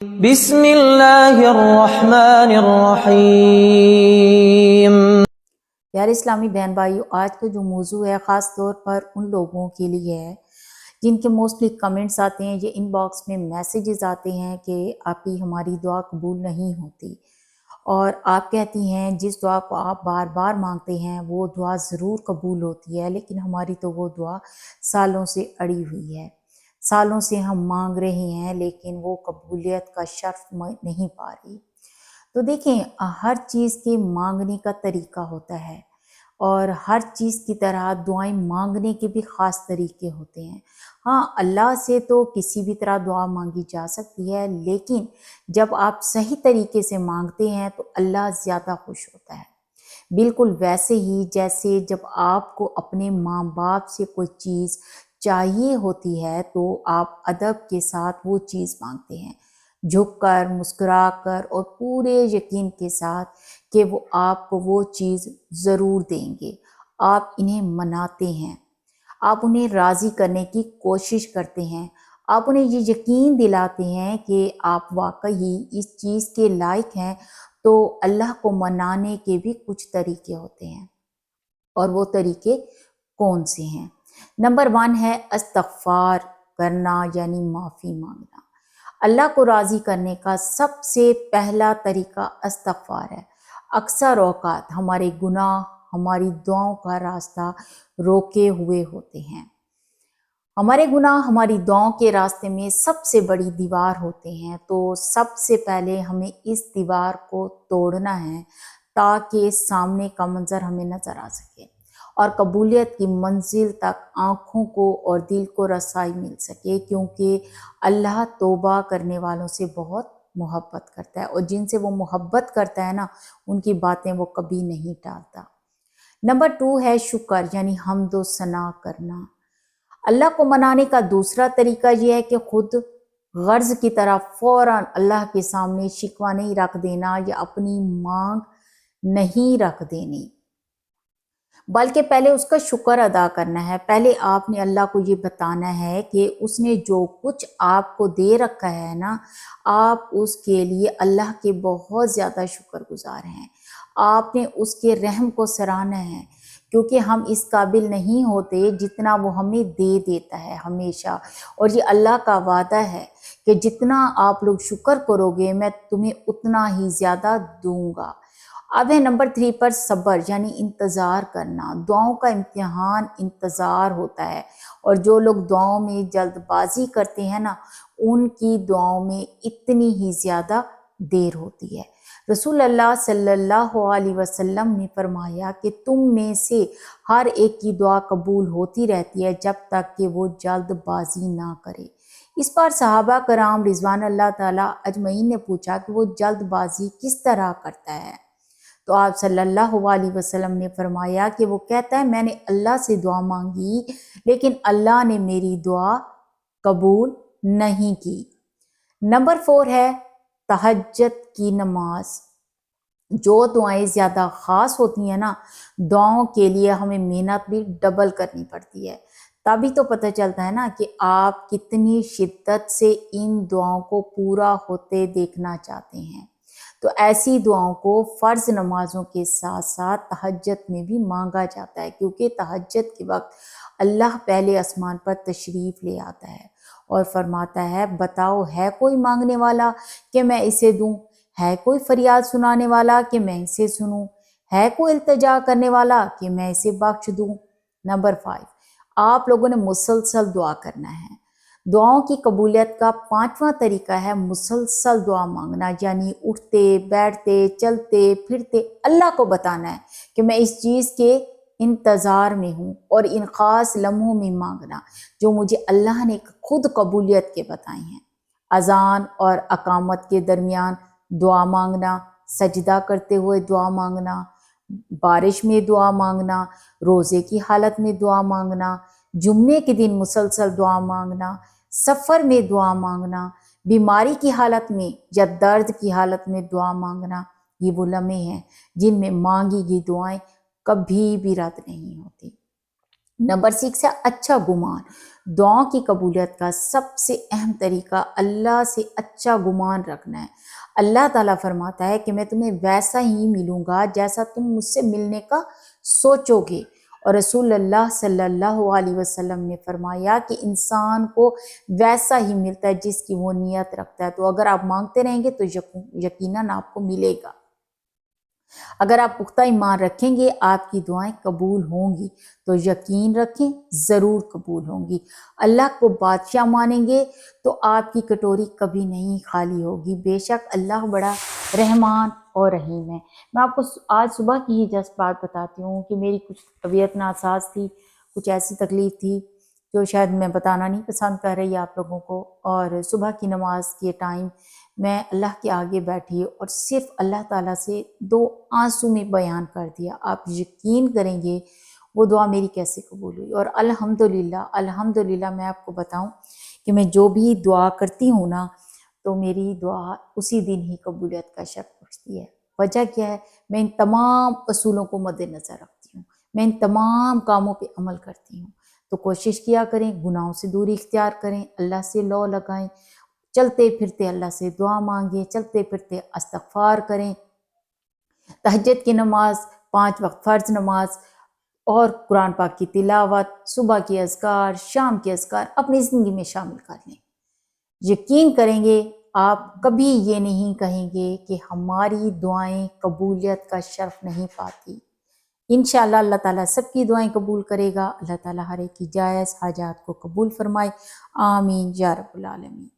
بسم اللہ الرحمن الرحیم۔ پیارے اسلامی بہن بھائیو، آج کا جو موضوع ہے خاص طور پر ان لوگوں کے لیے ہے جن کے موسٹلی کمنٹس آتے ہیں یا ان باکس میں میسیجز آتے ہیں کہ آپ کی ہماری دعا قبول نہیں ہوتی، اور آپ کہتی ہیں جس دعا کو آپ بار بار مانگتے ہیں وہ دعا ضرور قبول ہوتی ہے، لیکن ہماری تو وہ دعا سالوں سے اڑی ہوئی ہے، سالوں سے ہم مانگ رہے ہیں لیکن وہ قبولیت کا شرف نہیں پا رہی۔ تو دیکھیں، ہر چیز کے مانگنے کا طریقہ ہوتا ہے، اور ہر چیز کی طرح دعائیں مانگنے کے بھی خاص طریقے ہوتے ہیں۔ ہاں، اللہ سے تو کسی بھی طرح دعا مانگی جا سکتی ہے، لیکن جب آپ صحیح طریقے سے مانگتے ہیں تو اللہ زیادہ خوش ہوتا ہے۔ بالکل ویسے ہی جیسے جب آپ کو اپنے ماں باپ سے کوئی چیز چاہیے ہوتی ہے تو آپ ادب کے ساتھ وہ چیز مانگتے ہیں، جھک کر، مسکرا کر اور پورے یقین کے ساتھ کہ وہ آپ کو وہ چیز ضرور دیں گے۔ آپ انہیں مناتے ہیں، آپ انہیں راضی کرنے کی کوشش کرتے ہیں، آپ انہیں یہ یقین دلاتے ہیں کہ آپ واقعی اس چیز کے لائق ہیں۔ تو اللہ کو منانے کے بھی کچھ طریقے ہوتے ہیں، اور وہ طریقے کون سے ہیں؟ نمبر 1 ہے استغفار کرنا، یعنی معافی مانگنا۔ اللہ کو راضی کرنے کا سب سے پہلا طریقہ استغفار ہے۔ اکثر اوقات ہمارے گناہ ہماری دعاؤں کا راستہ روکے ہوئے ہوتے ہیں۔ ہمارے گناہ ہماری دعاؤں کے راستے میں سب سے بڑی دیوار ہوتے ہیں، تو سب سے پہلے ہمیں اس دیوار کو توڑنا ہے تاکہ سامنے کا منظر ہمیں نظر آ سکے اور قبولیت کی منزل تک آنکھوں کو اور دل کو رسائی مل سکے، کیونکہ اللہ توبہ کرنے والوں سے بہت محبت کرتا ہے، اور جن سے وہ محبت کرتا ہے نا، ان کی باتیں وہ کبھی نہیں ٹالتا۔ نمبر 2 ہے شکر، یعنی حمد و ثنا کرنا۔ اللہ کو منانے کا دوسرا طریقہ یہ ہے کہ خود غرض کی طرح فوراً اللہ کے سامنے شکوہ نہیں رکھ دینا یا اپنی مانگ نہیں رکھ دینی، بلکہ پہلے اس کا شکر ادا کرنا ہے۔ پہلے آپ نے اللہ کو یہ بتانا ہے کہ اس نے جو کچھ آپ کو دے رکھا ہے نا، آپ اس کے لیے اللہ کے بہت زیادہ شکر گزار ہیں۔ آپ نے اس کے رحم کو سراہنا ہے، کیونکہ ہم اس قابل نہیں ہوتے جتنا وہ ہمیں دے دیتا ہے ہمیشہ، اور یہ اللہ کا وعدہ ہے کہ جتنا آپ لوگ شکر کرو گے میں تمہیں اتنا ہی زیادہ دوں گا۔ اب ہے نمبر 3 پر صبر، یعنی انتظار کرنا۔ دعاؤں کا امتحان انتظار ہوتا ہے، اور جو لوگ دعاؤں میں جلد بازی کرتے ہیں نا، ان کی دعاؤں میں اتنی ہی زیادہ دیر ہوتی ہے۔ رسول اللہ صلی اللہ علیہ وسلم نے فرمایا کہ تم میں سے ہر ایک کی دعا قبول ہوتی رہتی ہے جب تک کہ وہ جلد بازی نہ کرے۔ اس پر صحابہ کرام رضوان اللہ تعالی اجمعین نے پوچھا کہ وہ جلد بازی کس طرح کرتا ہے؟ تو آپ صلی اللہ علیہ وسلم نے فرمایا کہ وہ کہتا ہے میں نے اللہ سے دعا مانگی لیکن اللہ نے میری دعا قبول نہیں کی۔ نمبر 4 ہے تہجد کی نماز۔ جو دعائیں زیادہ خاص ہوتی ہیں نا، دعاؤں کے لیے ہمیں محنت بھی ڈبل کرنی پڑتی ہے، تبھی تو پتہ چلتا ہے نا کہ آپ کتنی شدت سے ان دعاؤں کو پورا ہوتے دیکھنا چاہتے ہیں۔ تو ایسی دعاؤں کو فرض نمازوں کے ساتھ ساتھ تہجد میں بھی مانگا جاتا ہے، کیونکہ تہجد کے وقت اللہ پہلے آسمان پر تشریف لے آتا ہے اور فرماتا ہے بتاؤ ہے کوئی مانگنے والا کہ میں اسے دوں، ہے کوئی فریاد سنانے والا کہ میں اسے سنوں، ہے کوئی التجا کرنے والا کہ میں اسے بخش دوں۔ نمبر 5، آپ لوگوں نے مسلسل دعا کرنا ہے۔ دعاؤں کی قبولیت کا 5واں طریقہ ہے مسلسل دعا مانگنا، یعنی اٹھتے بیٹھتے چلتے پھرتے اللہ کو بتانا ہے کہ میں اس چیز کے انتظار میں ہوں، اور ان خاص لمحوں میں مانگنا جو مجھے اللہ نے خود قبولیت کے بتائے ہیں۔ اذان اور اقامت کے درمیان دعا مانگنا، سجدہ کرتے ہوئے دعا مانگنا، بارش میں دعا مانگنا، روزے کی حالت میں دعا مانگنا، جمعے کے دن مسلسل دعا مانگنا، سفر میں دعا مانگنا، بیماری کی حالت میں یا درد کی حالت میں دعا مانگنا، یہ وہ لمحے ہیں جن میں مانگی گئی دعائیں کبھی بھی رد نہیں ہوتی۔ نمبر 6 ہے اچھا گمان. دعاؤں کی قبولیت کا سب سے اہم طریقہ اللہ سے اچھا گمان رکھنا ہے. اللہ تعالیٰ فرماتا ہے کہ میں تمہیں ویسا ہی ملوں گا جیسا تم مجھ سے ملنے کا سوچو گے. اور رسول اللہ صلی اللہ علیہ وسلم نے فرمایا کہ انسان کو ویسا ہی ملتا ہے جس کی وہ نیت رکھتا ہے. تو اگر آپ مانگتے رہیں گے تو یقیناً آپ کو ملے گا. اگر آپ پختہ ایمان رکھیں گے آپ کی دعائیں قبول ہوں گی. تو یقین رکھیں ضرور قبول ہوں گی. اللہ کو بادشاہ مانیں گے تو آپ کی کٹوری کبھی نہیں خالی ہوگی. بے شک اللہ بڑا رحمان اور رحیم ہے. میں آپ کو آج صبح کی ہی جسٹ بات بتاتی ہوں کہ میری کچھ طبیعت ناساز تھی، کچھ ایسی تکلیف تھی جو شاید میں بتانا نہیں پسند کر رہی آپ لوگوں کو. اور صبح کی نماز کے ٹائم میں اللہ کے آگے بیٹھی اور صرف اللہ تعالیٰ سے 2 آنسو میں بیان کر دیا. آپ یقین کریں گے وہ دعا میری کیسے قبول ہوئی. اور الحمدللہ میں آپ کو بتاؤں کہ میں جو بھی دعا کرتی ہوں نا تو میری دعا اسی دن ہی قبولیت کا شک پہنچتی ہے. وجہ کیا ہے؟ میں ان تمام اصولوں کو مد نظر رکھتی ہوں، میں ان تمام کاموں پہ عمل کرتی ہوں. تو کوشش کیا کریں، گناہوں سے دوری اختیار کریں، اللہ سے لو لگائیں، چلتے پھرتے اللہ سے دعا مانگیں، چلتے پھرتے استغفار کریں، تہجد کی نماز، 5 وقت فرض نماز اور قرآن پاک کی تلاوت، صبح کی اذکار، شام کے اذکار اپنی زندگی میں شامل کر لیں. یقین کریں گے آپ کبھی یہ نہیں کہیں گے کہ ہماری دعائیں قبولیت کا شرف نہیں پاتی. انشاءاللہ اللہ تعالیٰ سب کی دعائیں قبول کرے گا. اللہ تعالیٰ ہر ایک کی جائز حاجات کو قبول فرمائے. آمین یا رب العالمین.